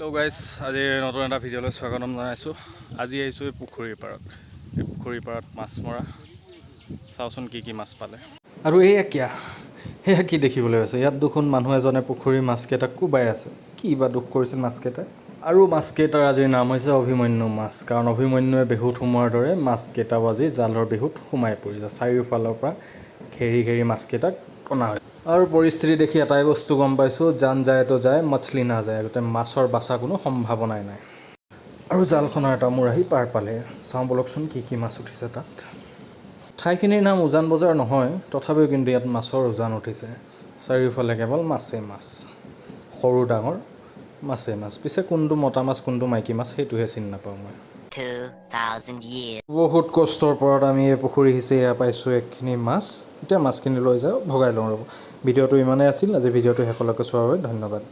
Hello' guys, আজি নতুন এটা ভিডিঅ'লৈ স্বাগতম জনাইছোঁ। আজি আহিছোঁ এই পুখুৰীৰ পাৰত। এই পুখুৰীৰ পাৰত মাছ মৰা। চাওঁচোন কি কি মাছ পালে। আৰু সেয়া কি দেখিবলৈ আছে? ইয়াত দেখোন মানুহ এজনে পুখুৰীৰ মাছকেইটাক কোবাই আছে। কি বা দুখ কৰিছিল মাছকেইটাই। আৰু মাছকেইটাৰ আজিৰ নাম হৈছে অভিমন্যু মাছ। কাৰণ অভিমন্যুৱে বেহুত সোমোৱাৰ দৰে মাছকেইটাও আজি জালৰ বেহুত সোমাই পৰিছে। চাৰিওফালৰ পৰা ঘেৰি ঘেৰি মাছকেইটাক টনা হৈছে। আৰু পৰিস্থিতি দেখি এটাই বস্তু গম পাইছোঁ, জান যায় তো যায়, মাছলি নাযায়। গোটেই মাছৰ বাচা কোনো সম্ভাৱনাই নাই। আৰু জালখনৰ এটা মূৰ আহি পাৰ পালে। চাওঁ বলকচোন কি কি মাছ উঠিছে তাত। ঠাইখিনিৰ নাম উজান বজাৰ নহয়, তথাপিও কিন্তু ইয়াত মাছৰ উজান উঠিছে। চাৰিওফালে কেৱল মাছেই মাছ, সৰু ডাঙৰ মাছেই মাছ। পিছে কোনটো মতা মাছ কোনটো মাইকী মাছ সেইটোহে চিনি নাপাওঁ মই। 2000 years. বহুত কষ্টৰ পৰত আমি এই পুখুৰী সিঁচি এয়া পাইছোঁ এইখিনি মাছ। এতিয়া মাছখিনি লৈ যাওঁ ভগাই লওঁ ৰ'ব। ভিডিঅ'টো ইমানেই আছিল। আজি ভিডিঅ'টো শেষলৈকে চোৱাৰ বাবে ধন্যবাদ।